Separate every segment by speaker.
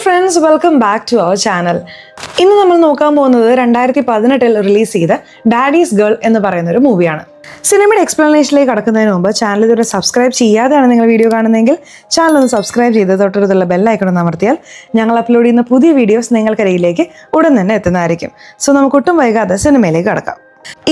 Speaker 1: friends, welcome back to our channel. ഇന്ന് നമ്മൾ നോക്കാൻ പോകുന്നത് 2018 റിലീസ് ചെയ്ത ഡാഡീസ് ഗേൾ എന്ന് പറയുന്ന ഒരു മൂവിയാണ്. സിനിമയുടെ എക്സ്പ്ലനേഷനിലേക്ക് കടക്കുന്നതിന് മുമ്പ് ചാനൽ ഇതുവരെ സബ്സ്ക്രൈബ് ചെയ്യാതെയാണ് നിങ്ങൾ വീഡിയോ കാണുന്നതെങ്കിൽ ചാനൽ ഒന്ന് സബ്സ്ക്രൈബ് ചെയ്ത് തൊട്ടടുത്തുള്ള ബെല്ലൈക്കൺ ഒന്ന് അമർത്തിയാൽ ഞങ്ങൾ അപ്ലോഡ് ചെയ്യുന്ന പുതിയ വീഡിയോസ് നിങ്ങൾക്കിടയിലേക്ക് ഉടൻ തന്നെ എത്തുന്നതായിരിക്കും. സോ നമുക്ക് ഒട്ടും വൈകാതെ സിനിമയിലേക്ക് കടക്കാം.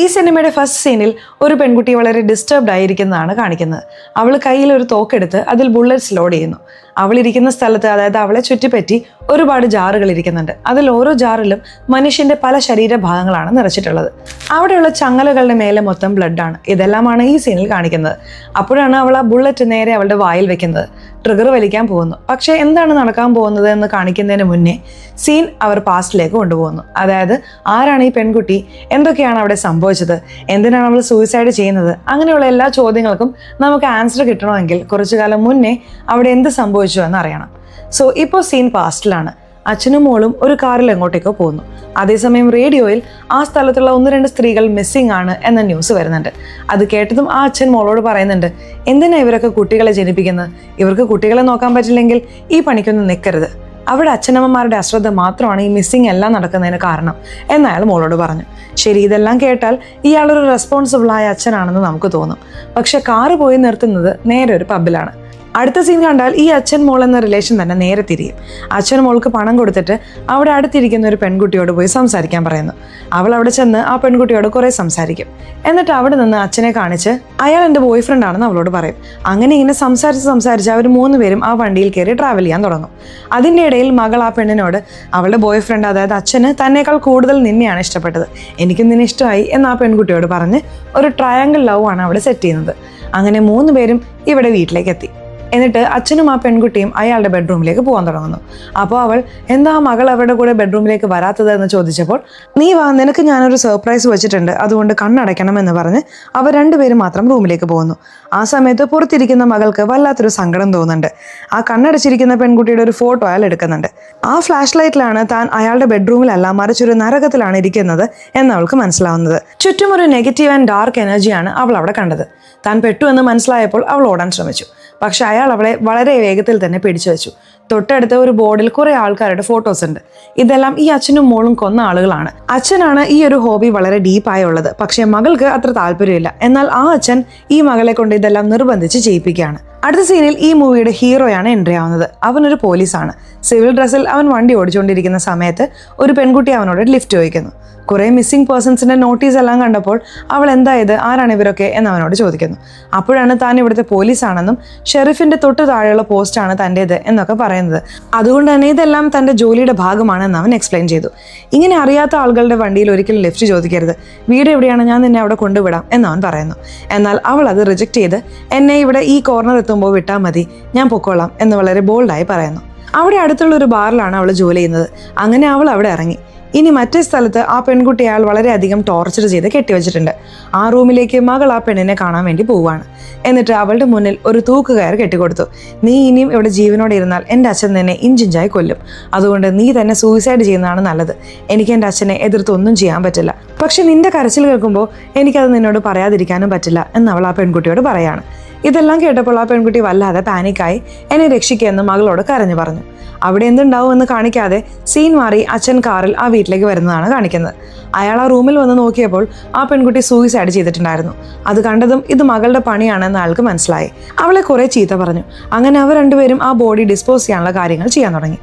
Speaker 1: ഈ സിനിമയുടെ ഫസ്റ്റ് സീനിൽ ഒരു പെൺകുട്ടി വളരെ ഡിസ്റ്റർബ്ഡ് ആയിരിക്കുന്നതാണ് കാണിക്കുന്നത്. അവൾ കയ്യിൽ ഒരു തോക്കെടുത്ത് അതിൽ ബുള്ളറ്റ്സ് ലോഡ് ചെയ്യുന്നു. അവളിരിക്കുന്ന സ്ഥലത്ത്, അതായത് അവളെ ചുറ്റിപ്പറ്റി ഒരുപാട് ജാറുകൾ ഇരിക്കുന്നുണ്ട്. അതിൽ ഓരോ ജാറിലും മനുഷ്യന്റെ പല ശരീരഭാഗങ്ങളാണ് നിറച്ചിട്ടുള്ളത്. അവിടെയുള്ള ചങ്ങലകളുടെ മേലെ മൊത്തം ബ്ലഡാണ്. ഇതെല്ലാമാണ് ഈ സീനിൽ കാണിക്കുന്നത്. അപ്പോഴാണ് അവൾ ആ ബുള്ളറ്റ് നേരെ അവളുടെ വായിൽ വെക്കുന്നത്. ട്രിഗർ വലിക്കാൻ പോകുന്നു. പക്ഷേ എന്താണ് നടക്കാൻ പോകുന്നത് എന്ന് കാണിക്കുന്നതിന് മുന്നേ സീൻ അവർ പാസ്റ്റിലേക്ക് കൊണ്ടുപോകുന്നു. അതായത് ആരാണ് ഈ പെൺകുട്ടി, എന്തൊക്കെയാണ് അവിടെ സംഭവിച്ചത്, എന്തിനാണ് അവൾ സൂയിസൈഡ് ചെയ്യുന്നത്, അങ്ങനെയുള്ള എല്ലാ ചോദ്യങ്ങൾക്കും നമുക്ക് ആൻസർ കിട്ടണമെങ്കിൽ കുറച്ചു കാലം മുന്നേ അവിടെ എന്ത് സംഭവിച്ചു എന്നറിയണം. സോ ഇപ്പോൾ സീൻ പാസ്റ്റിലാണ്. അച്ഛനും മോളും ഒരു കാറിൽ എങ്ങോട്ടേക്കോ പോകുന്നു. അതേസമയം റേഡിയോയിൽ ആ സ്ഥലത്തുള്ള 1-2 സ്ത്രീകൾ മിസ്സിംഗ് ആണ് എന്ന ന്യൂസ് വരുന്നുണ്ട്. അത് കേട്ടതും ആ അച്ഛൻ മോളോട് പറയുന്നുണ്ട്, എന്തിനാ ഇവരൊക്കെ കുട്ടികളെ ജനിപ്പിക്കുന്നത്, ഇവർക്ക് കുട്ടികളെ നോക്കാൻ പറ്റില്ലെങ്കിൽ ഈ പണിക്കൊന്നും നിൽക്കരുത്. അവിടെ അച്ഛനമ്മമാരുടെ അശ്രദ്ധ മാത്രമാണ് ഈ മിസ്സിംഗ് എല്ലാം നടക്കുന്നതിന് കാരണം എന്നയാൾ മോളോട് പറഞ്ഞു. ശരി, ഇതെല്ലാം കേട്ടാൽ ഇയാളൊരു റെസ്പോൺസിബിളായ അച്ഛനാണെന്ന് നമുക്ക് തോന്നും. പക്ഷെ കാറ് പോയി നിർത്തുന്നത് നേരെ ഒരു പബ്ബിലാണ്. അടുത്ത സീൻ കണ്ടാൽ ഈ അച്ഛൻ മോൾ എന്ന റിലേഷൻ തന്നെ നേരെ തിരിയും. അച്ഛൻ മോൾക്ക് പണം കൊടുത്തിട്ട് അവിടെ അടുത്തിരിക്കുന്ന ഒരു പെൺകുട്ടിയോട് പോയി സംസാരിക്കാൻ പറയുന്നു. അവൾ അവിടെ ചെന്ന് ആ പെൺകുട്ടിയോട് കുറേ സംസാരിക്കും. എന്നിട്ട് അവിടെ നിന്ന് അച്ഛനെ കാണിച്ച് അയാൾ എൻ്റെ ബോയ് ഫ്രണ്ട് ആണെന്ന് അവളോട് പറയും. അങ്ങനെ ഇങ്ങനെ സംസാരിച്ച് അവർ 3 പേരും ആ വണ്ടിയിൽ കയറി ട്രാവൽ ചെയ്യാൻ തുടങ്ങും. അതിൻ്റെ ഇടയിൽ മകൾ ആ പെണ്ണിനോട് അവളുടെ ബോയ് ഫ്രണ്ട്, അതായത് അച്ഛന് തന്നേക്കാൾ കൂടുതൽ നിന്നെയാണ് ഇഷ്ടപ്പെട്ടത്, എനിക്കും നിന്നെ ഇഷ്ടമായി എന്ന് ആ പെൺകുട്ടിയോട് പറഞ്ഞ് ഒരു ട്രയാങ്കിൾ ലവ് ആണ് അവിടെ സെറ്റ് ചെയ്യുന്നത്. അങ്ങനെ 3 പേരും ഇവിടെ വീട്ടിലേക്ക് എത്തി. എന്നിട്ട് അച്ഛനും ആ പെൺകുട്ടിയും അയാളുടെ ബെഡ്റൂമിലേക്ക് പോകാൻ തുടങ്ങുന്നു. അപ്പോൾ അവൾ, എന്താ മകൾ അവരുടെ കൂടെ ബെഡ്റൂമിലേക്ക് വരാത്തത് എന്ന് ചോദിച്ചപ്പോൾ, നീ വാ, നിനക്ക് ഞാനൊരു സർപ്രൈസ് വെച്ചിട്ടുണ്ട്, അതുകൊണ്ട് കണ്ണടയ്ക്കണം എന്ന് പറഞ്ഞ് അവർ 2 പേരും മാത്രം റൂമിലേക്ക് പോകുന്നു. ആ സമയത്ത് പുറത്തിരിക്കുന്ന മകൾക്ക് വല്ലാത്തൊരു സങ്കടം തോന്നുന്നുണ്ട്. ആ കണ്ണടച്ചിരിക്കുന്ന പെൺകുട്ടിയുടെ ഒരു ഫോട്ടോ അയാൾ എടുക്കുന്നുണ്ട്. ആ ഫ്ലാഷ് ലൈറ്റിലാണ് താൻ അയാളുടെ ബെഡ്റൂമിലല്ല മറിച്ചൊരു നരകത്തിലാണ് ഇരിക്കുന്നത് എന്ന് അവൾക്ക് മനസ്സിലാവുന്നത്. ചുറ്റും ഒരു നെഗറ്റീവ് ആൻഡ് ഡാർക്ക് എനർജിയാണ് അവൾ അവിടെ കണ്ടത്. താൻ പെട്ടു എന്ന് മനസ്സിലായപ്പോൾ അവൾ ഓടാൻ ശ്രമിച്ചു. പക്ഷെ അയാൾ അവളെ വളരെ വേഗത്തിൽ തന്നെ പിടിച്ചു വെച്ചു. തൊട്ടടുത്ത ഒരു ബോർഡിൽ കുറെ ആൾക്കാരുടെ ഫോട്ടോസ് ഉണ്ട്. ഇതെല്ലാം ഈ അച്ഛനും മോളും കൊന്ന ആളുകളാണ്. അച്ഛനാണ് ഈ ഒരു ഹോബി വളരെ ഡീപ്പായുള്ളത്. പക്ഷെ മകൾക്ക് അത്ര താല്പര്യമില്ല. എന്നാൽ ആ അച്ഛൻ ഈ മകളെ കൊണ്ട് ഇതെല്ലാം നിർബന്ധിച്ച് ചെയ്യിപ്പിക്കുകയാണ്. അടുത്ത സീനിൽ ഈ മൂവിയുടെ ഹീറോയാണ് എൻട്രി ആവുന്നത്. അവനൊരു പോലീസാണ്. സിവിൽ ഡ്രസ്സിൽ അവൻ വണ്ടി ഓടിച്ചുകൊണ്ടിരിക്കുന്ന സമയത്ത് ഒരു പെൺകുട്ടി അവനോട് ലിഫ്റ്റ് ചോദിക്കുന്നു. കുറേ മിസ്സിംഗ് പേഴ്സൺസിന്റെ നോട്ടീസ് എല്ലാം കണ്ടപ്പോൾ അവൾ എന്തായത്, ആരാണ് ഇവരൊക്കെ എന്ന് അവനോട് ചോദിക്കുന്നു. അപ്പോഴാണ് താൻ ഇവിടുത്തെ പോലീസാണെന്നും ഷെറിഫിന്റെ തൊട്ട് താഴെയുള്ള പോസ്റ്റാണ് തൻ്റേത് എന്നൊക്കെ പറയുന്നത്. അതുകൊണ്ട് തന്നെ ഇതെല്ലാം തൻ്റെ ജോലിയുടെ ഭാഗമാണെന്ന് അവൻ എക്സ്പ്ലെയിൻ ചെയ്തു. ഇങ്ങനെ അറിയാത്ത ആളുകളുടെ വണ്ടിയിൽ ഒരിക്കലും ലിഫ്റ്റ് ചോദിക്കരുത്, വീട് എവിടെയാണ്, ഞാൻ നിന്നെ അവിടെ കൊണ്ടുവിടാം എന്നവൻ പറയുന്നു. എന്നാൽ അവൾ അത് റിജക്റ്റ് ചെയ്ത്, എന്നെ ഇവിടെ ഈ കോർണർ എത്തുമ്പോൾ വിട്ടാൽ മതി, ഞാൻ പൊക്കോളാം എന്ന് വളരെ ബോൾഡായി പറയുന്നു. അവിടെ അടുത്തുള്ള ഒരു ബാറിലാണ് അവൾ ജോലി ചെയ്യുന്നത്. അങ്ങനെ അവൾ അവിടെ ഇറങ്ങി. ഇനി മറ്റേ സ്ഥലത്ത് ആ പെൺകുട്ടി അയാൾ വളരെയധികം ടോർച്ചർ ചെയ്ത് കെട്ടിവെച്ചിട്ടുണ്ട്. ആ റൂമിലേക്ക് മകൾ ആ പെണ്ണിനെ കാണാൻ വേണ്ടി പോവുകയാണ്. എന്നിട്ട് അവളുടെ മുന്നിൽ ഒരു തൂക്കുകയർ കെട്ടിക്കൊടുത്തു. നീ ഇനിയും ഇവിടെ ജീവനോടെ ഇരുന്നാൽ എൻ്റെ അച്ഛൻ നിന്നെ ഇഞ്ചിഞ്ചായി കൊല്ലും. അതുകൊണ്ട് നീ തന്നെ സൂയിസൈഡ് ചെയ്യുന്നതാണ് നല്ലത്. എനിക്ക് എൻ്റെ അച്ഛനെ എതിർത്തൊന്നും ചെയ്യാൻ പറ്റില്ല. പക്ഷെ നിന്റെ കരച്ചിൽ കേൾക്കുമ്പോൾ എനിക്കത് നിന്നോട് പറയാതിരിക്കാനും പറ്റില്ല എന്ന് അവൾ ആ പെൺകുട്ടിയോട് പറയാണ്. ഇതെല്ലാം കേട്ടപ്പോൾ ആ പെൺകുട്ടി വല്ലാതെ പാനിക്കായി എന്നെ രക്ഷിക്കുമെന്ന് മകളോട് കരഞ്ഞു പറഞ്ഞു. അവിടെ എന്തുണ്ടാവും എന്ന് കാണിക്കാതെ സീൻ മാറി അച്ഛൻ കാറിൽ ആ വീട്ടിലേക്ക് വരുന്നതാണ് കാണിക്കുന്നത്. അയാൾ ആ റൂമിൽ വന്ന് നോക്കിയപ്പോൾ ആ പെൺകുട്ടി സൂയിസൈഡ് ചെയ്തിട്ടുണ്ടായിരുന്നു. അത് കണ്ടതും ഇത് മകളുടെ പണിയാണെന്ന് അയാൾക്ക് മനസ്സിലായി. അവളെ കുറെ ചീത്ത പറഞ്ഞു. അങ്ങനെ അവർ 2 പേരും ആ ബോഡി ഡിസ്പോസ് ചെയ്യാനുള്ള കാര്യങ്ങൾ ചെയ്യാൻ തുടങ്ങി.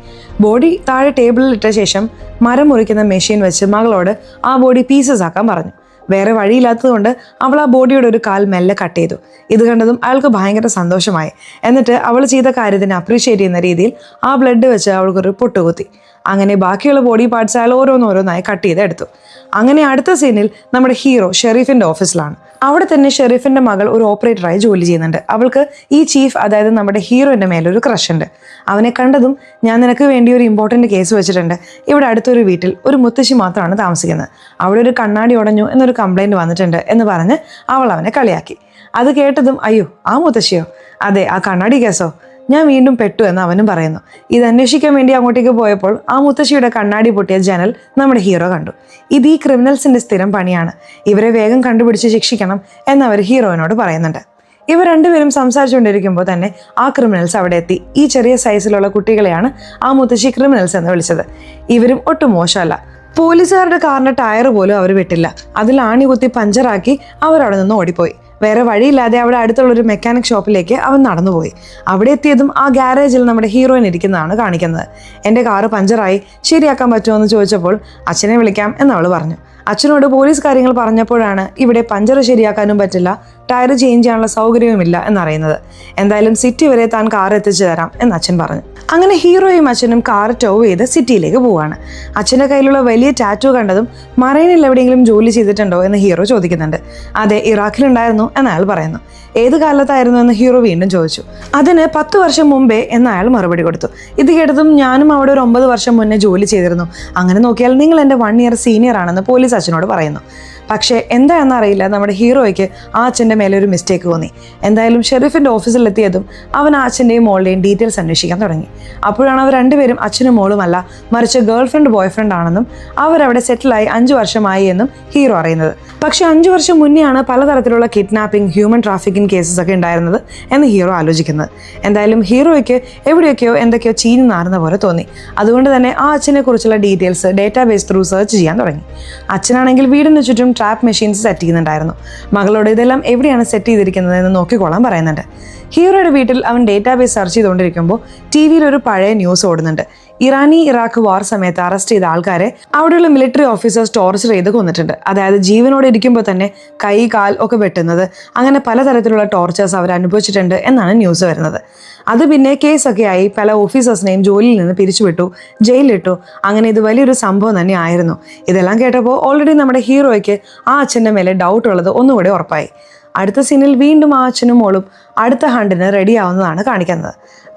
Speaker 1: ബോഡി താഴെ ടേബിളിൽ ഇട്ട ശേഷം മരം മുറിക്കുന്ന മെഷീൻ വെച്ച് മകളോട് ആ ബോഡി പീസസ് ആക്കാൻ പറഞ്ഞു. വേറെ വഴിയില്ലാത്തതുകൊണ്ട് അവൾ ആ ബോഡിയുടെ ഒരു കാൽ മെല്ലെ കട്ട് ചെയ്തു. ഇത് കണ്ടതും അയാൾക്ക് ഭയങ്കര സന്തോഷമായി. എന്നിട്ട് അവൾ ചെയ്ത കാര്യത്തിന് അപ്രീഷിയേറ്റ് ചെയ്യുന്ന രീതിയിൽ ആ ബ്ലഡ് വെച്ച് അവൾക്കൊരു പൊട്ടുകുത്തി. അങ്ങനെ ബാക്കിയുള്ള ബോഡി പാർട്സ് അയാൾ ഓരോന്നോരോന്നായി കട്ട് ചെയ്തെടുത്തു. അങ്ങനെ അടുത്ത സീനിൽ നമ്മുടെ ഹീറോ ഷെരീഫിന്റെ ഓഫീസിലാണ്. അവിടെ തന്നെ ഷെരീഫിന്റെ മകൾ ഒരു ഓപ്പറേറ്ററായി ജോലി ചെയ്യുന്നുണ്ട്. അവൾക്ക് ഈ ചീഫ്, അതായത് നമ്മുടെ ഹീറോന്റെ മേലൊരു ക്രഷ് ഉണ്ട്. അവനെ കണ്ടതും, ഞാൻ നിനക്ക് വേണ്ടി ഒരു ഇമ്പോർട്ടൻറ്റ് കേസ് വെച്ചിട്ടുണ്ട്. ഇവിടെ അടുത്തൊരു വീട്ടിൽ ഒരു മുത്തശ്ശി മാത്രമാണ് താമസിക്കുന്നത്. അവിടെ ഒരു കണ്ണാടി ഉടഞ്ഞു എന്നൊരു കംപ്ലൈൻറ്റ് വന്നിട്ടുണ്ട് എന്ന് പറഞ്ഞ് അവൾ അവനെ കളിയാക്കി. അത് കേട്ടതും, അയ്യോ ആ മുത്തശ്ശിയോ, അതെ ആ കണ്ണാടി കേസോ, ഞാൻ വീണ്ടും പെട്ടു എന്ന് അവനും പറയുന്നു. ഇത് അന്വേഷിക്കാൻ വേണ്ടി അങ്ങോട്ടേക്ക് പോയപ്പോൾ ആ മുത്തശ്ശിയുടെ കണ്ണാടി പൊട്ടിയ ജനൽ നമ്മുടെ ഹീറോ കണ്ടു. ഇത് ഈ ക്രിമിനൽസിന്റെ സ്ഥിരം പണിയാണ്, ഇവരെ വേഗം കണ്ടുപിടിച്ച് ശിക്ഷിക്കണം എന്നവർ ഹീറോയിനോട് പറയുന്നുണ്ട്. ഇവർ രണ്ടുപേരും സംസാരിച്ചുകൊണ്ടിരിക്കുമ്പോൾ തന്നെ ആ ക്രിമിനൽസ് അവിടെ എത്തി. ഈ ചെറിയ സൈസിലുള്ള കുട്ടികളെയാണ് ആ മുത്തശ്ശി ക്രിമിനൽസ് എന്ന് വിളിച്ചത്. ഇവരും ഒട്ടും മോശമല്ല. പോലീസുകാരുടെ കാറിന്റെ ടയർ പോലും അവർ വിട്ടില്ല. അതിൽ ആണി കുത്തി പഞ്ചറാക്കി അവർ അവിടെ നിന്ന് ഓടിപ്പോയി. വേറെ വഴിയില്ലാതെ അവിടെ അടുത്തുള്ളൊരു മെക്കാനിക് ഷോപ്പിലേക്ക് അവൻ നടന്നുപോയി. അവിടെ എത്തിയതും ആ ഗ്യാരേജിൽ നമ്മുടെ ഹീറോയിൻ ഇരിക്കുന്നതാണ് കാണിക്കുന്നത്. എൻ്റെ കാറ് പഞ്ചറായി, ശരിയാക്കാൻ പറ്റുമോ എന്ന് ചോദിച്ചപ്പോൾ അച്ഛനെ വിളിക്കാം എന്നവൾ പറഞ്ഞു. അച്ഛനോട് പോലീസ് കാര്യങ്ങൾ പറഞ്ഞപ്പോഴാണ് ഇവിടെ പഞ്ചർ ശരിയാക്കാനും പറ്റില്ല, ടയർ ചേഞ്ച് ചെയ്യാനുള്ള സൗകര്യവുമില്ല എന്നറിയുന്നത്. എന്തായാലും സിറ്റി വരെ താൻ കാർ എത്തിച്ചു തരാം എന്ന് അച്ഛൻ പറഞ്ഞു. അങ്ങനെ ഹീറോയും അച്ഛനും കാർ ടോ ചെയ്ത് സിറ്റിയിലേക്ക് പോവാണ്. അച്ഛൻ്റെ കയ്യിലുള്ള വലിയ ടാറ്റു കണ്ടതും മറൈനിൽ എവിടെയെങ്കിലും ജോലി ചെയ്തിട്ടുണ്ടോ എന്ന് ഹീറോ ചോദിക്കുന്നുണ്ട്. അതെ, ഇറാഖിലുണ്ടായിരുന്നു എന്ന് അയാൾ പറയുന്നു. ഏത് കാലത്തായിരുന്നു എന്ന് ഹീറോ വീണ്ടും ചോദിച്ചു. അതിന് 10 വർഷം മുമ്പേ എന്ന് അയാൾ മറുപടി കൊടുത്തു. ഇത് കേട്ടതും ഞാനും അവിടെ ഒരു 9 വർഷം മുന്നേ ജോലി ചെയ്തിരുന്നു. അങ്ങനെ നോക്കിയാൽ നിങ്ങൾ എൻ്റെ 1 ഇയർ സീനിയർ ആണെന്ന് പോലീസ് അച്ഛനോട് പറയുന്നു. പക്ഷേ എന്താണെന്നറിയില്ല, നമ്മുടെ ഹീറോയ്ക്ക് ആ അച്ഛൻ്റെ മേലെ ഒരു മിസ്റ്റേക്ക് തോന്നി. എന്തായാലും ഷെരീഫിൻ്റെ ഓഫീസിലെത്തിയതും അവൻ ആ അച്ഛൻ്റെയും മോളുടെയും ഡീറ്റെയിൽസ് അന്വേഷിക്കാൻ തുടങ്ങി. അപ്പോഴാണ് അവർ രണ്ടുപേരും അച്ഛനും മോളുമല്ല, മറിച്ച് ഗേൾ ഫ്രണ്ട് ബോയ് ഫ്രണ്ട് ആണെന്നും അവരവിടെ സെറ്റിലായി 5 വർഷമായി എന്നും ഹീറോ അറിയുന്നത്. പക്ഷേ 5 വർഷം മുന്നെയാണ് പലതരത്തിലുള്ള കിഡ്നാപ്പിംഗ്, ഹ്യൂമൻ ട്രാഫിക്കിംഗ് കേസസ് ഒക്കെ ഉണ്ടായിരുന്നത് എന്ന് ഹീറോ ആലോചിക്കുന്നത്. എന്തായാലും ഹീറോയ്ക്ക് എവിടെയൊക്കെയോ എന്തൊക്കെയോ ചീഞ്ഞ് നാറുന്ന പോലെ തോന്നി. അതുകൊണ്ട് തന്നെ ആ അച്ഛനെ കുറിച്ചുള്ള ഡീറ്റെയിൽസ് ഡേറ്റാബേസ് ത്രൂ സെർച്ച് ചെയ്യാൻ തുടങ്ങി. അച്ഛനാണെങ്കിൽ വീടിന് ചുറ്റും ട്രാപ്പ് മെഷീൻസ് സെറ്റ് ചെയ്യുന്നുണ്ടായിരുന്നു. മകളോട് ഇതെല്ലാം എവിടെയാണ് സെറ്റ് ചെയ്തിരിക്കുന്നത് എന്ന് നോക്കിക്കോളാൻ പറയുന്നുണ്ട്. ഹീറോയുടെ വീട്ടിൽ അവൻ ഡേറ്റാബേസ് സെർച്ച് ചെയ്തുകൊണ്ടിരിക്കുമ്പോൾ ടി-വിയിൽ ഒരു പഴയ ന്യൂസ് ഓടുന്നുണ്ട്. ഇറാഖ് വാർ സമയത്ത് അറസ്റ്റ് ചെയ്ത ആൾക്കാരെ അവിടെയുള്ള മിലിറ്ററി ഓഫീസേഴ്സ് ടോർച്ചർ ചെയ്ത് കൊന്നിട്ടുണ്ട്. അതായത് ജീവനോടെ ഇരിക്കുമ്പോൾ തന്നെ കൈ കാൽ ഒക്കെ വെട്ടുന്നത്, അങ്ങനെ പലതരത്തിലുള്ള ടോർച്ചേഴ്സ് അവർ അനുഭവിച്ചിട്ടുണ്ട് എന്നാണ് ന്യൂസ് വരുന്നത്. അത് പിന്നെ കേസൊക്കെ ആയി പല ഓഫീസേഴ്സിനെയും ജോലിയിൽ നിന്ന് പിരിച്ചുവിട്ടു, ജയിലിലിട്ടു. അങ്ങനെ ഇത് വലിയൊരു സംഭവം തന്നെ ആയിരുന്നു. ഇതെല്ലാം കേട്ടപ്പോൾ ഓൾറെഡി നമ്മുടെ ഹീറോയ്ക്ക് ആ അച്ഛൻ്റെ മേലെ ഡൗട്ട് ഉള്ളത് ഒന്നുകൂടെ ഉറപ്പായി. അടുത്ത സീനിൽ വീണ്ടും ആ അച്ഛനും മോളും അടുത്ത ഹണ്ടിന് റെഡി ആവുന്നതാണ് കാണിക്കുന്നത്.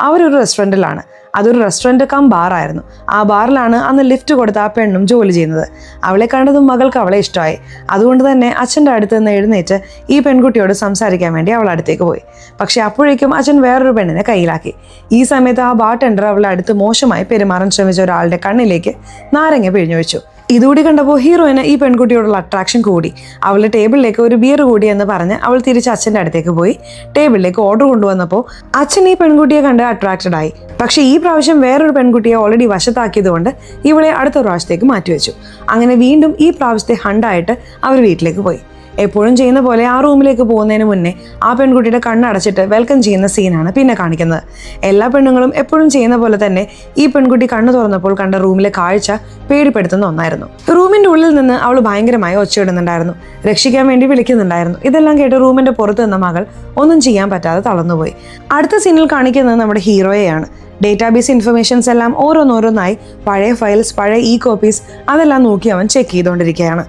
Speaker 1: അവരൊരു റെസ്റ്റോറൻറ്റിലാണ്. അതൊരു റെസ്റ്റോറൻറ്റ് കം ബാറായിരുന്നു. ആ ബാറിലാണ് അന്ന് ലിഫ്റ്റ് കൊടുത്ത ആ പെണ്ണും ജോലി ചെയ്യുന്നത്. അവളെ കണ്ടതും മകൾക്ക് അവളെ ഇഷ്ടമായി. അതുകൊണ്ട് തന്നെ അച്ഛൻ്റെ അടുത്ത് നിന്ന് എഴുന്നേറ്റ് ഈ പെൺകുട്ടിയോട് സംസാരിക്കാൻ വേണ്ടി അവൾ അടുത്തേക്ക് പോയി. പക്ഷേ അപ്പോഴേക്കും അച്ഛൻ വേറൊരു പെണ്ണിനെ കയ്യിലാക്കി. ഈ സമയത്ത് ആ ബാർ ടെൻഡർ അവളെ അടുത്ത് മോശമായി പെരുമാറാൻ ശ്രമിച്ച ഒരാളുടെ കണ്ണിലേക്ക് നാരങ്ങ പിഴിഞ്ഞു വെച്ചു. ഇതുകൂടി കണ്ടപ്പോൾ ഹീറോയിന് ഈ പെൺകുട്ടിയോടുള്ള അട്രാക്ഷൻ കൂടി. അവളുടെ ടേബിളിലേക്ക് ഒരു ബിയർ കൂടി എന്ന് പറഞ്ഞ് അവൾ തിരിച്ച് അച്ഛൻ്റെ അടുത്തേക്ക് പോയി. ടേബിളിലേക്ക് ഓർഡർ കൊണ്ടുവന്നപ്പോൾ അച്ഛൻ ഈ പെൺകുട്ടിയെ കണ്ട് അട്രാക്റ്റഡ് ആയി. പക്ഷേ ഈ പ്രാവശ്യം വേറൊരു പെൺകുട്ടിയെ ഓൾറെഡി വശത്താക്കിയതുകൊണ്ട് ഇവളെ അടുത്ത പ്രാവശ്യത്തേക്ക് മാറ്റിവെച്ചു. അങ്ങനെ വീണ്ടും ഈ പ്രാവശ്യത്തെ ഹണ്ടായിട്ട് അവർ വീട്ടിലേക്ക് പോയി. എപ്പോഴും ചെയ്യുന്ന പോലെ ആ റൂമിലേക്ക് പോകുന്നതിന് മുന്നേ ആ പെൺകുട്ടിയുടെ കണ്ണടച്ചിട്ട് വെൽക്കം ചെയ്യുന്ന സീനാണ് പിന്നെ കാണിക്കുന്നത്. എല്ലാ പെണ്ണുങ്ങളും എപ്പോഴും ചെയ്യുന്ന പോലെ തന്നെ ഈ പെൺകുട്ടി കണ്ണു തുറന്നപ്പോൾ കണ്ട റൂമിലെ കാഴ്ച പേടിപ്പെടുത്തുന്ന ഒന്നായിരുന്നു. റൂമിൻ്റെ ഉള്ളിൽ നിന്ന് അവൾ ഭയങ്കരമായി ഒച്ചയിടുന്നുണ്ടായിരുന്നു, രക്ഷിക്കാൻ വേണ്ടി വിളിക്കുന്നുണ്ടായിരുന്നു. ഇതെല്ലാം കേട്ട് റൂമിൻ്റെ പുറത്ത് നിന്ന മകൾ ഒന്നും ചെയ്യാൻ പറ്റാതെ തളർന്നുപോയി. അടുത്ത സീനിൽ കാണിക്കുന്നത് നമ്മുടെ ഹീറോയെയാണ്. ഡേറ്റാബേസ് ഇൻഫർമേഷൻസ് എല്ലാം ഓരോന്നോരോന്നായി പഴയ ഫയൽസ്, പഴയ കോപ്പീസ് അതെല്ലാം നോക്കി അവൻ ചെക്ക് ചെയ്തുകൊണ്ടിരിക്കുകയാണ്.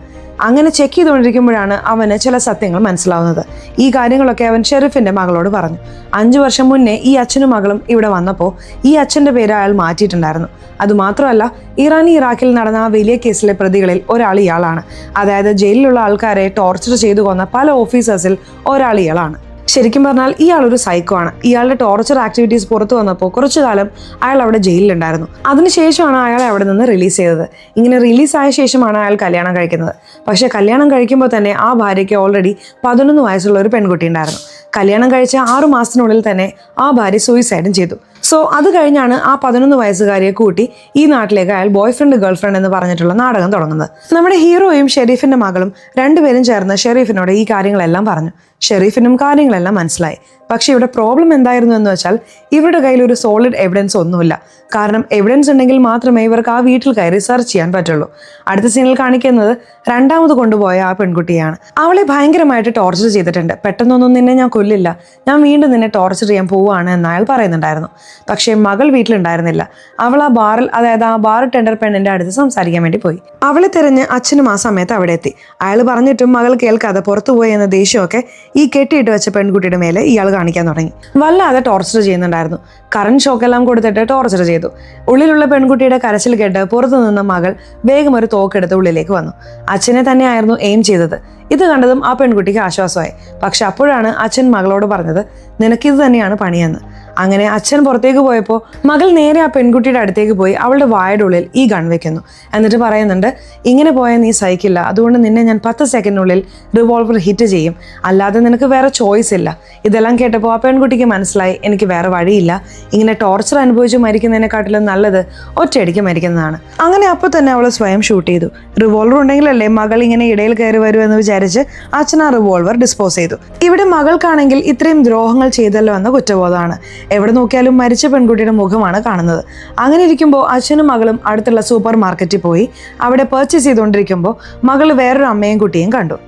Speaker 1: അങ്ങനെ ചെക്ക് ചെയ്തുകൊണ്ടിരിക്കുമ്പോഴാണ് അവന് ചില സത്യങ്ങൾ മനസ്സിലാവുന്നത്. ഈ കാര്യങ്ങളൊക്കെ അവൻ ഷെരീഫിൻ്റെ മകളോട് പറഞ്ഞു. 5 വർഷം മുന്നേ ഈ അച്ഛനും മകളും ഇവിടെ വന്നപ്പോൾ ഈ അച്ഛൻ്റെ പേര് അയാൾ മാറ്റിയിട്ടുണ്ടായിരുന്നു. അതുമാത്രമല്ല, ഇറാഖിൽ നടന്ന ആ വലിയ കേസിലെ പ്രതികളിൽ ഒരാൾ ഇയാളാണ്. അതായത് ജയിലിലുള്ള ആൾക്കാരെ ടോർച്ചർ ചെയ്തു കൊന്ന പല ഓഫീസേഴ്സിൽ ഒരാൾ ഇയാളാണ്. ശരിക്കും പറഞ്ഞാൽ ഇയാളൊരു സൈക്കോ ആണ്. ഇയാളുടെ ടോർച്ചർ ആക്ടിവിറ്റീസ് പുറത്തു വന്നപ്പോൾ കുറച്ചു കാലം അയാൾ അവിടെ ജയിലിലുണ്ടായിരുന്നു. അതിനുശേഷമാണ് അയാളെ അവിടെ നിന്ന് റിലീസ് ചെയ്തത്. ഇങ്ങനെ റിലീസായ ശേഷമാണ് അയാൾ കല്യാണം കഴിക്കുന്നത്. പക്ഷേ കല്യാണം കഴിക്കുമ്പോൾ തന്നെ ആ ഭാര്യയ്ക്ക് ഓൾറെഡി 11 വയസ്സുള്ള ഒരു പെൺകുട്ടി ഉണ്ടായിരുന്നു. കല്യാണം കഴിച്ച 6 മാസത്തിനുള്ളിൽ തന്നെ ആ ഭാര്യ സൂയിസൈഡും ചെയ്തു. സോ അത് കഴിഞ്ഞാണ് ആ 11 വയസ്സുകാരിയെ കൂട്ടി ഈ നാട്ടിലേക്ക് അയാൾ ബോയ് ഫ്രണ്ട് ഗേൾ ഫ്രണ്ട് എന്ന് പറഞ്ഞിട്ടുള്ള നാടകം തുടങ്ങുന്നത്. നമ്മുടെ ഹീറോയും ഷെരീഫിന്റെ മകളും രണ്ടുപേരും ചേർന്ന് ഷെരീഫിനോട് ഈ കാര്യങ്ങളെല്ലാം പറഞ്ഞു. ഷെരീഫിനും കാര്യങ്ങളെല്ലാം മനസ്സിലായി. പക്ഷെ ഇവിടെ പ്രോബ്ലം എന്തായിരുന്നു എന്ന് വെച്ചാൽ ഇവരുടെ കയ്യിൽ ഒരു സോളിഡ് എവിഡൻസ് ഒന്നുമില്ല. കാരണം എവിഡൻസ് ഉണ്ടെങ്കിൽ മാത്രമേ ഇവർക്ക് ആ വീട്ടിൽ കയറി സെർച്ച് ചെയ്യാൻ പറ്റുള്ളൂ. അടുത്ത സീനിൽ കാണിക്കുന്നത് രണ്ടാമത് കൊണ്ടുപോയ ആ പെൺകുട്ടിയാണ്. അവളെ ഭയങ്കരമായിട്ട് ടോർച്ചർ ചെയ്തിട്ടുണ്ട്. പെട്ടെന്നൊന്നും നിന്നെ ഞാൻ കൊല്ലില്ല, ഞാൻ വീണ്ടും നിന്നെ ടോർച്ചർ ചെയ്യാൻ പോവുകയാണ് എന്ന് അയാൾ പറയുന്നുണ്ടായിരുന്നു. പക്ഷേ മകൾ വീട്ടിലുണ്ടായിരുന്നില്ല. അവൾ ആ ബാറിൽ, അതായത് ആ ബാർ ടെൻഡർ പെണ്ണിന്റെ അടുത്ത് സംസാരിക്കാൻ വേണ്ടി പോയി. അവളെ തിരഞ്ഞ് അച്ഛനും ആ സമയത്ത് അവിടെ എത്തി. അയാൾ പറഞ്ഞിട്ടും മകൾ കേൾക്കാതെ പുറത്തുപോയി എന്ന ദേഷ്യമൊക്കെ ഈ കെട്ടിയിട്ട് വെച്ച പെൺകുട്ടിയുടെ മേലെ ഇയാൾ കാണിക്കാൻ തുടങ്ങി. വല്ലാതെ ടോർച്ചർ ചെയ്യുന്നുണ്ടായിരുന്നു. കറണ്ട് ഷോക്കെല്ലാം കൊടുത്തിട്ട് ടോർച്ചർ ചെയ്തു. ഉള്ളിലുള്ള പെൺകുട്ടിയുടെ കരച്ചിൽ കേട്ട് പുറത്തു നിന്ന മകൾ വേഗം ഒരു തോക്കെടുത്ത് ഉള്ളിലേക്ക് വന്നു. അച്ഛനെ തന്നെയായിരുന്നു എയിം ചെയ്തത്. ഇത് കണ്ടതും ആ പെൺകുട്ടിക്ക് ആശ്വാസമായി. പക്ഷെ അപ്പോഴാണ് അച്ഛൻ മകളോട് പറഞ്ഞത്, നിനക്കിത് തന്നെയാണ് പണിയെന്ന്. അങ്ങനെ അച്ഛൻ പുറത്തേക്ക് പോയപ്പോൾ മകൾ നേരെ ആ പെൺകുട്ടിയുടെ അടുത്തേക്ക് പോയി അവളുടെ വായുടെ ഉള്ളിൽ ഈ ഗൺ വെക്കുന്നു. എന്നിട്ട് പറയുന്നുണ്ട്, ഇങ്ങനെ പോയാൽ നീ സഹിക്കില്ല, അതുകൊണ്ട് നിന്നെ ഞാൻ 10 സെക്കൻഡിനുള്ളിൽ റിവോൾവർ ഹിറ്റ് ചെയ്യും, അല്ലാതെ നിനക്ക് വേറെ ചോയ്സ് ഇല്ല. ഇതെല്ലാം കേട്ടപ്പോൾ ആ പെൺകുട്ടിക്ക് മനസ്സിലായി, എനിക്ക് വേറെ വഴിയില്ല, ഇങ്ങനെ ടോർച്ചർ അനുഭവിച്ച് മരിക്കുന്നതിനെക്കാട്ടിലും നല്ലത് ഒറ്റയടിക്ക് മരിക്കുന്നതാണ്. അങ്ങനെ അപ്പോൾ തന്നെ അവൾ സ്വയം ഷൂട്ട് ചെയ്തു. റിവോൾവർ ഉണ്ടെങ്കിലല്ലേ മകൾ ഇങ്ങനെ ഇടയിൽ കയറി വരൂ എന്ന് വിചാരിച്ച് അച്ഛൻ ആ റിവോൾവർ ഡിസ്പോസ് ചെയ്തു. ഇവിടെ മകൾക്കാണെങ്കിൽ ഇത്രയും ദ്രോഹങ്ങൾ ചെയ്തല്ലോ എന്ന കുറ്റബോധമാണ്. എവിടെ നോക്കിയാലും മരിച്ച പെൺകുട്ടിയുടെ മുഖമാണ് കാണുന്നത്. അങ്ങനെ ഇരിക്കുമ്പോൾ അച്ഛനും മകളും അടുത്തുള്ള സൂപ്പർ മാർക്കറ്റിൽ പോയി അവിടെ പർച്ചേസ് ചെയ്തുകൊണ്ടിരിക്കുമ്പോൾ മകൾ വേറൊരു അമ്മയും കുട്ടിയും കണ്ടു.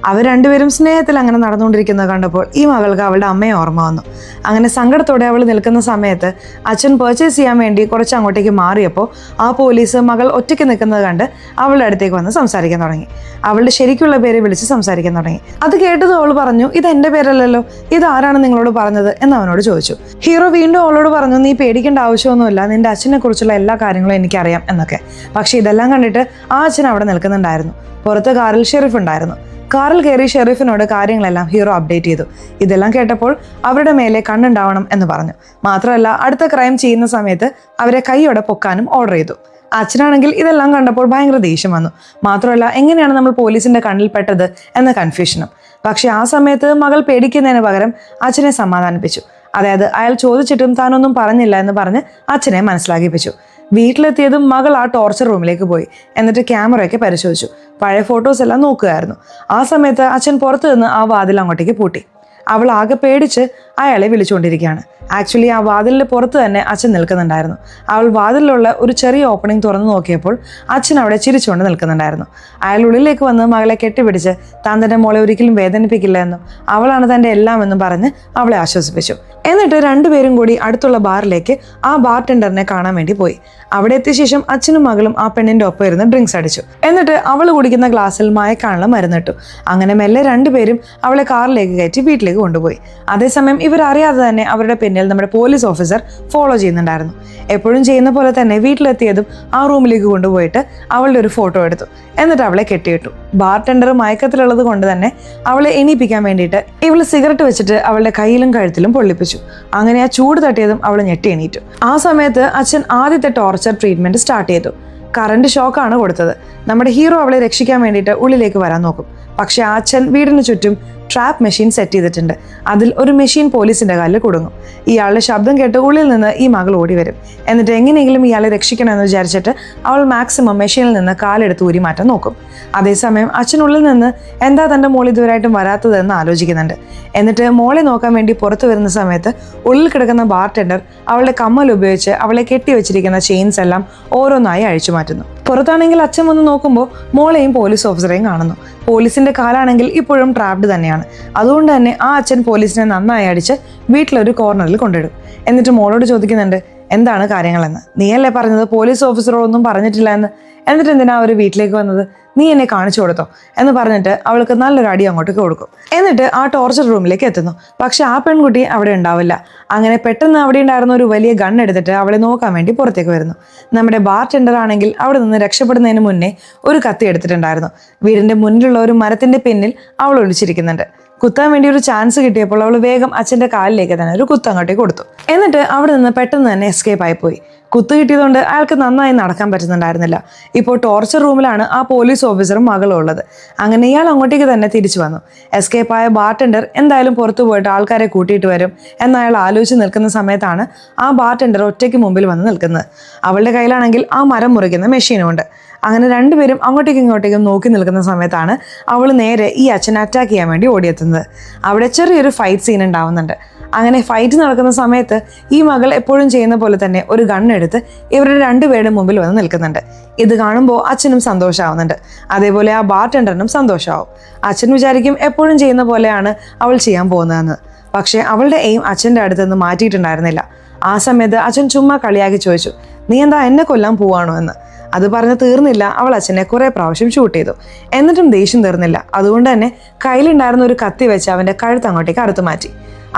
Speaker 1: അവർ രണ്ടുപേരും സ്നേഹത്തിൽ അങ്ങനെ നടന്നുകൊണ്ടിരിക്കുന്നത് കണ്ടപ്പോൾ ഈ മകൾക്ക് അവളുടെ അമ്മയെ ഓർമ്മ വന്നു. അങ്ങനെ സങ്കടത്തോടെ അവൾ നിൽക്കുന്ന സമയത്ത് അച്ഛൻ പർച്ചേസ് ചെയ്യാൻ വേണ്ടി കുറച്ച് അങ്ങോട്ടേക്ക് മാറിയപ്പോൾ ആ പോലീസ് മകൾ ഒറ്റയ്ക്ക് നിൽക്കുന്നത് കണ്ട് അവളുടെ അടുത്തേക്ക് വന്ന് സംസാരിക്കാൻ തുടങ്ങി. അവളുടെ ശരിക്കുള്ള പേര് വിളിച്ച് സംസാരിക്കാൻ തുടങ്ങി. അത് കേട്ടത് അവൾ പറഞ്ഞു, ഇത് എൻ്റെ പേരല്ലല്ലോ, ഇത് ആരാണ് നിങ്ങളോട് പറഞ്ഞത് എന്ന് അവനോട് ചോദിച്ചു. ഹീറോ വീണ്ടും അവളോട് പറഞ്ഞു, നീ പേടിക്കേണ്ട ആവശ്യമൊന്നുമില്ല, നിന്റെ അച്ഛനെ കുറിച്ചുള്ള എല്ലാ കാര്യങ്ങളും എനിക്കറിയാം എന്നൊക്കെ. പക്ഷെ ഇതെല്ലാം കണ്ടിട്ട് ആ അച്ഛൻ അവിടെ നിൽക്കുന്നുണ്ടായിരുന്നു. പുറത്ത് കാറിൽ ഷെരീഫ് ഉണ്ടായിരുന്നു. കാറിൽ കയറി ഷെരീഫിനോട് കാര്യങ്ങളെല്ലാം ഹീറോ അപ്ഡേറ്റ് ചെയ്തു. ഇതെല്ലാം കേട്ടപ്പോൾ അവരുടെ മേലെ കണ്ണുണ്ടാവണം എന്ന് പറഞ്ഞു. മാത്രമല്ല അടുത്ത ക്രൈം ചെയ്യുന്ന സമയത്ത് അവരെ കൈയോടെ പൊക്കാനും ഓർഡർ ചെയ്തു. അച്ഛനാണെങ്കിൽ ഇതെല്ലാം കണ്ടപ്പോൾ ഭയങ്കര ദേഷ്യം വന്നു. മാത്രമല്ല എങ്ങനെയാണ് നമ്മൾ പോലീസിന്റെ കണ്ണിൽ പെട്ടത് എന്ന കൺഫ്യൂഷനും. പക്ഷെ ആ സമയത്ത് മകൾ പേടിക്കുന്നതിന് പകരം അച്ഛനെ സമാധാനിപ്പിച്ചു. അതായത് അയാൾ ചോദിച്ചിട്ടും താനൊന്നും പറഞ്ഞില്ല എന്ന് പറഞ്ഞ് അച്ഛനെ മനസ്സിലാക്കിപ്പിച്ചു. വീട്ടിലെത്തിയതും മകൾ ആ ടോർച്ചർ റൂമിലേക്ക് പോയി. എന്നിട്ട് ക്യാമറയൊക്കെ പരിശോധിച്ചു. പഴയ ഫോട്ടോസ് എല്ലാം നോക്കുകയായിരുന്നു. ആ സമയത്ത് അച്ഛൻ പുറത്തു നിന്ന് ആ വാതിൽ അങ്ങോട്ടേക്ക് പൂട്ടി. അവൾ ആകെ പേടിച്ച് അയാളെ വിളിച്ചുകൊണ്ടിരിക്കുകയാണ്. ആക്ച്വലി ആ വാതിലിന് പുറത്ത് തന്നെ അച്ഛൻ നിൽക്കുന്നുണ്ടായിരുന്നു. അവൾ വാതിലിലുള്ള ഒരു ചെറിയ ഓപ്പണിംഗ് തുറന്നു നോക്കിയപ്പോൾ അച്ഛൻ അവിടെ ചിരിച്ചുകൊണ്ട് നിൽക്കുന്നുണ്ടായിരുന്നു. അയാൾ ഉള്ളിലേക്ക് വന്ന് മകളെ കെട്ടിപ്പിടിച്ച് താൻ തൻ്റെ മോളെ ഒരിക്കലും വേദനിപ്പിക്കില്ല എന്നും അവളാണ് തൻ്റെ എല്ലാം എന്നും പറഞ്ഞ് അവളെ ആശ്വസിപ്പിച്ചു. എന്നിട്ട് രണ്ടുപേരും കൂടി അടുത്തുള്ള ബാറിലേക്ക് ആ ബാർ ടെൻഡറിനെ കാണാൻ വേണ്ടി പോയി. അവിടെ എത്തിയ ശേഷം അച്ഛനും മകളും ആ പെണ്ണിന്റെ ഒപ്പം ഇരുന്ന് ഡ്രിങ്ക്സ് അടിച്ചു. എന്നിട്ട് അവൾ കുടിക്കുന്ന ഗ്ലാസ്സിൽ മയക്കാനുള്ള മരുന്നിട്ടു. അങ്ങനെ മെല്ലെ രണ്ടുപേരും അവളെ കാറിലേക്ക് കയറ്റി വീട്ടിലേക്ക് കൊണ്ടുപോയി. അതേസമയം ഇവരറിയാതെ തന്നെ അവരുടെ പിന്നിൽ നമ്മുടെ പോലീസ് ഓഫീസർ ഫോളോ ചെയ്യുന്നുണ്ടായിരുന്നു. എപ്പോഴും ചെയ്യുന്ന പോലെ തന്നെ വീട്ടിലെത്തിയതും ആ റൂമിലേക്ക് കൊണ്ടുപോയിട്ട് അവളുടെ ഒരു ഫോട്ടോ എടുത്തു. എന്നിട്ട് അവളെ കെട്ടിയിട്ടു. ബാർ ടെൻഡർ മയക്കത്തിലുള്ളത് കൊണ്ട് തന്നെ അവളെ എണീപ്പിക്കാൻ വേണ്ടിയിട്ട് ഇവള് സിഗരറ്റ് വെച്ചിട്ട് അവളുടെ കയ്യിലും കഴുത്തിലും പൊള്ളിപ്പിച്ചു. അങ്ങനെ ആ ചൂട് തട്ടിയതും അവൾ ഞെട്ടി എണീറ്റു. ആ സമയത്ത് അച്ഛൻ ആദ്യത്തെ ടോർച്ചർ ട്രീറ്റ്മെന്റ് സ്റ്റാർട്ട് ചെയ്തു. കറണ്ട് ഷോക്കാണ് കൊടുത്തത്. നമ്മുടെ ഹീറോ അവളെ രക്ഷിക്കാൻ വേണ്ടിയിട്ട് ഉള്ളിലേക്ക് വരാൻ നോക്കും. പക്ഷെ ആ അച്ഛൻ വീടിന് ചുറ്റും ട്രാപ്പ് മെഷീൻ സെറ്റ് ചെയ്തിട്ടുണ്ട്. അതിൽ ഒരു മെഷീൻ പോലീസിന്റെ കാലിൽ കുടുങ്ങും. ഇയാളുടെ ശബ്ദം കേട്ട് ഉള്ളിൽ നിന്ന് ഈ മകൾ ഓടി വരും. എന്നിട്ട് എങ്ങനെയെങ്കിലും ഇയാളെ രക്ഷിക്കണമെന്ന് വിചാരിച്ചിട്ട് അവൾ മാക്സിമം മെഷീനിൽ നിന്ന് കാലെടുത്ത് ഊരി മാറ്റാൻ നോക്കും. അതേസമയം അച്ഛനുള്ളിൽ നിന്ന് എന്താ തൻ്റെ മോൾ ഇതുവരായിട്ടും വരാത്തതെന്ന് ആലോചിക്കുന്നുണ്ട്. എന്നിട്ട് മോളെ നോക്കാൻ വേണ്ടി പുറത്തു വരുന്ന സമയത്ത് ഉള്ളിൽ കിടക്കുന്ന ബാർ ടെൻഡർ അവളുടെ കമ്മൽ ഉപയോഗിച്ച് അവളെ കെട്ടിവെച്ചിരിക്കുന്ന ചെയിൻസ് എല്ലാം ഓരോന്നായി അഴിച്ചു മാറ്റുന്നു. പുറത്താണെങ്കിൽ അച്ഛൻ വന്ന് നോക്കുമ്പോൾ മോളെയും പോലീസ് ഓഫീസറെയും കാണുന്നു. പോലീസിന്റെ കാലാണെങ്കിൽ ഇപ്പോഴും ട്രാപ്ഡ് തന്നെയാണ്. അതുകൊണ്ട് തന്നെ ആ അച്ഛൻ പോലീസിനെ നന്നായി അടിച്ച് വീട്ടിലൊരു കോർണറിൽ കൊണ്ടിടും. എന്നിട്ട് മോളോട് ചോദിക്കുന്നുണ്ട്, എന്താണ് കാര്യങ്ങളെന്ന്. നീയല്ലേ പറഞ്ഞത് പോലീസ് ഓഫീസറോ ഒന്നും പറഞ്ഞിട്ടില്ല എന്ന്. എന്നിട്ട് എന്തിനാ അവർ വീട്ടിലേക്ക് വന്നത്? നീ എന്നെ കാണിച്ചു കൊടുത്തോ എന്ന് പറഞ്ഞിട്ട് അവൾക്ക് നല്ലൊരു അടി അങ്ങോട്ടേക്ക് കൊടുക്കും. എന്നിട്ട് ആ ടോർച്ചർ റൂമിലേക്ക് എത്തുന്നു. പക്ഷെ ആ പെൺകുട്ടി അവിടെ ഉണ്ടാവില്ല. അങ്ങനെ പെട്ടെന്ന് അവിടെ ഉണ്ടായിരുന്ന ഒരു വലിയ ഗൺ എടുത്തിട്ട് അവളെ നോക്കാൻ വേണ്ടി പുറത്തേക്ക് വരുന്നു. നമ്മുടെ ബാർ ടെൻഡർ ആണെങ്കിൽ അവിടെ നിന്ന് രക്ഷപ്പെടുന്നതിന് മുന്നേ ഒരു കത്തി എടുത്തിട്ടുണ്ടായിരുന്നു. വീടിന്റെ മുന്നിലുള്ള ഒരു മരത്തിന്റെ പിന്നിൽ അവൾ ഒളിച്ചിരിക്കുന്നുണ്ട്. കുത്താൻ വേണ്ടി ഒരു ചാൻസ് കിട്ടിയപ്പോൾ അവൾ വേഗം അച്ഛൻ്റെ കാലിലേക്ക് തന്നെ ഒരു കുത്ത് അങ്ങോട്ടേക്ക് കൊടുത്തു. എന്നിട്ട് അവിടെ നിന്ന് പെട്ടെന്ന് തന്നെ എസ്കേപ്പ് ആയിപ്പോയി. കുത്ത് കിട്ടിയതുകൊണ്ട് അയാൾക്ക് നന്നായി നടക്കാൻ പറ്റുന്നുണ്ടായിരുന്നില്ല. ഇപ്പോൾ ടോർച്ചർ റൂമിലാണ് ആ പോലീസ് ഓഫീസറും മകളും ഉള്ളത്. അങ്ങനെ ഇയാൾ അങ്ങോട്ടേക്ക് തന്നെ തിരിച്ചു വന്നു. എസ്കേപ്പായ ബാർ ടെൻഡർ എന്തായാലും പുറത്തു പോയിട്ട് ആൾക്കാരെ കൂട്ടിയിട്ട് വരും എന്നയാൾ ആലോചിച്ച് നിൽക്കുന്ന സമയത്താണ് ആ ബാർ ടെൻഡർ ഒറ്റയ്ക്ക് മുമ്പിൽ വന്ന് നിൽക്കുന്നത്. അവളുടെ കയ്യിലാണെങ്കിൽ ആ മരം മുറിക്കുന്ന മെഷീനും ഉണ്ട്. അങ്ങനെ രണ്ടുപേരും അങ്ങോട്ടേക്കും ഇങ്ങോട്ടേക്കും നോക്കി നിൽക്കുന്ന സമയത്താണ് അവൾ നേരെ ഈ അച്ഛനെ അറ്റാക്ക് ചെയ്യാൻ വേണ്ടി ഓടിയെത്തുന്നത്. അവിടെ ചെറിയൊരു ഫൈറ്റ് സീൻ ഉണ്ടാവുന്നുണ്ട്. അങ്ങനെ ഫൈറ്റ് നടക്കുന്ന സമയത്ത് ഈ മകൾ എപ്പോഴും ചെയ്യുന്ന പോലെ തന്നെ ഒരു ഗണ്ണെടുത്ത് ഇവരുടെ രണ്ടുപേരുടെ മുമ്പിൽ വന്ന് നിൽക്കുന്നുണ്ട്. ഇത് കാണുമ്പോൾ അച്ഛനും സന്തോഷമാവുന്നുണ്ട്. അതേപോലെ ആ ബാർ ടെൻഡറിനും സന്തോഷമാവും. അച്ഛൻ വിചാരിക്കും എപ്പോഴും ചെയ്യുന്ന പോലെയാണ് അവൾ ചെയ്യാൻ പോകുന്നതെന്ന്. പക്ഷേ അവളുടെ എയിം അച്ഛൻ്റെ അടുത്ത് നിന്ന് മാറ്റിയിട്ടുണ്ടായിരുന്നില്ല. ആ സമയത്ത് അച്ഛൻ ചുമ്മാ കളിയാക്കി ചോദിച്ചു, നീ എന്താ എന്നെ കൊല്ലാൻ പോവാണോ എന്ന്. അത് പറഞ്ഞ് തീർന്നില്ല, അവൾ അച്ഛനെ കുറെ പ്രാവശ്യം ഷൂട്ട് ചെയ്തു. എന്നിട്ടും ദേഷ്യം തീർന്നില്ല. അതുകൊണ്ട് തന്നെ കയ്യിലുണ്ടായിരുന്ന ഒരു കത്തി വെച്ച് അവൻ്റെ കഴുത്ത് അങ്ങോട്ടേക്ക് അടുത്ത് മാറ്റി.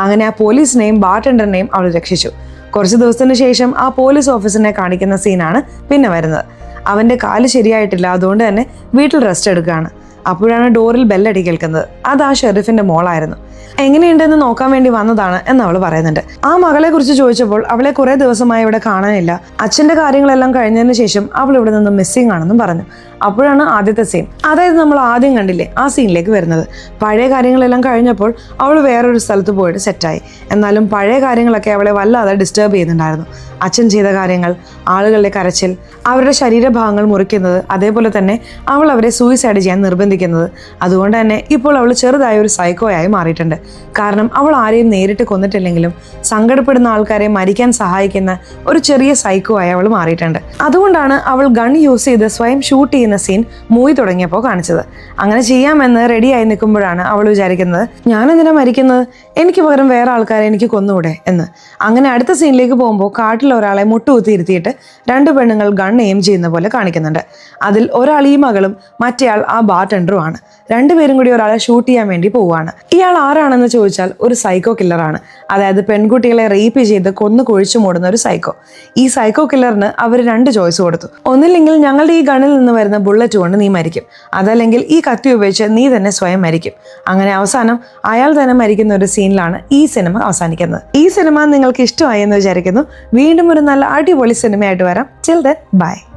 Speaker 1: അങ്ങനെ ആ പോലീസിനെയും ബാർ ടെൻഡറിനെയും അവൾ രക്ഷിച്ചു. കുറച്ച് ദിവസത്തിന് ശേഷം ആ പോലീസ് ഓഫീസറിനെ കാണിക്കുന്ന സീനാണ് പിന്നെ വരുന്നത്. അവൻ്റെ കാല് ശരിയായിട്ടില്ല. അതുകൊണ്ട് തന്നെ വീട്ടിൽ റെസ്റ്റ് എടുക്കുകയാണ്. അപ്പോഴാണ് ഡോറിൽ ബെല്ലടി കേൾക്കുന്നത്. അത് ആ ഷെരീഫിന്റെ മോളായിരുന്നു. എങ്ങനെയുണ്ടെന്ന് നോക്കാൻ വേണ്ടി വന്നതാണ് എന്ന് അവൾ പറയുന്നുണ്ട്. ആ മകളെ കുറിച്ച് ചോദിച്ചപ്പോൾ അവളെ കുറെ ദിവസമായി ഇവിടെ കാണാനില്ല, അച്ഛന്റെ കാര്യങ്ങളെല്ലാം കഴിഞ്ഞതിന് ശേഷം അവൾ ഇവിടെ നിന്ന് മിസ്സിംഗ് ആണെന്നും പറഞ്ഞു. അപ്പോഴാണ് ആദ്യത്തെ സീൻ, അതായത് നമ്മൾ ആദ്യം കണ്ടില്ലേ ആ സീനിലേക്ക് വരുന്നത്. പഴയ കാര്യങ്ങളെല്ലാം കഴിഞ്ഞപ്പോൾ അവൾ വേറൊരു സ്ഥലത്ത് പോയിട്ട് സെറ്റായി. എന്നാലും പഴയ കാര്യങ്ങളൊക്കെ അവളെ വല്ലാതെ ഡിസ്റ്റർബ് ചെയ്യുന്നുണ്ടായിരുന്നു. അച്ഛൻ ചെയ്ത കാര്യങ്ങൾ, ആളുകളുടെ കരച്ചിൽ, അവരുടെ ശരീരഭാഗങ്ങൾ മുറിക്കുന്നത്, അതേപോലെ തന്നെ അവൾ അവരെ സൂയിസൈഡ് ചെയ്യാൻ നിർബന്ധിക്കുന്നത്. അതുകൊണ്ട് തന്നെ ഇപ്പോൾ അവൾ ചെറുതായ ഒരു സൈക്കോയായി മാറിയിട്ടുണ്ട്. കാരണം അവൾ ആരെയും നേരിട്ട് കൊന്നിട്ടില്ലെങ്കിലും സങ്കടപ്പെടുന്ന ആൾക്കാരെ മരിക്കാൻ സഹായിക്കുന്ന ഒരു ചെറിയ സൈക്കോ ആയി അവൾ മാറിയിട്ടുണ്ട്. അതുകൊണ്ടാണ് അവൾ ഗൺ യൂസ് ചെയ്ത് സ്വയം ഷൂട്ട് ചെയ്യുന്ന സീൻ മൂവി തുടങ്ങിയപ്പോൾ കാണിച്ചത്. അങ്ങനെ ചെയ്യാമെന്ന് റെഡിയായി നിൽക്കുമ്പോഴാണ് അവൾ വിചാരിക്കുന്നത്, ഞാനെന്തിനാ മരിക്കുന്നത്, എനിക്ക് പകരം വേറെ ആൾക്കാരെ എനിക്ക് കൊന്നുകൂടെ എന്ന്. അങ്ങനെ അടുത്ത സീനിലേക്ക് പോകുമ്പോൾ കാട്ടിൽ ഒരാളെ മുട്ടുകുത്തിയിരുത്തിയിട്ട് 2 പെണ്ണുങ്ങൾ ഗൺ എയിം ചെയ്യുന്ന പോലെ കാണിക്കുന്നുണ്ട്. അതിൽ ഒരാൾ ഈ മകളും മറ്റേയാൾ ആ ബാർടെൻഡറുമാണ്. 2 പേരും കൂടി ഒരാളെ ഷൂട്ട് ചെയ്യാൻ വേണ്ടി പോവുകയാണ്. ഇയാൾ ആരാണെന്ന് ചോദിച്ചാൽ ഒരു സൈക്കോ കില്ലറാണ്. അതായത് പെൺകുട്ടികളെ റേപ്പ് ചെയ്ത് കൊന്നു കുഴിച്ചു മൂടുന്ന ഒരു സൈക്കോ. ഈ സൈക്കോ കില്ലറിന് അവർ 2 ചോയ്സ് കൊടുത്തു. ഒന്നില്ലെങ്കിൽ ഞങ്ങളുടെ ഈ ഗണ്ണിൽ നിന്ന് വരുന്ന ബുള്ളറ്റ് കൊണ്ട് നീ മരിക്കും, അതല്ലെങ്കിൽ ഈ കത്തി ഉപയോഗിച്ച് നീ തന്നെ സ്വയം മരിക്കും. അങ്ങനെ അവസാനം അയാൾ തന്നെ മരിക്കുന്ന ഒരു സീനിലാണ് ഈ സിനിമ അവസാനിക്കുന്നത്. ഈ സിനിമ നിങ്ങൾക്ക് ഇഷ്ടമായി എന്ന് വിചാരിക്കുന്നു. വീണ്ടും ഒരു നല്ല അടിപൊളി സിനിമയായിട്ട് വരാം. Till then, bye.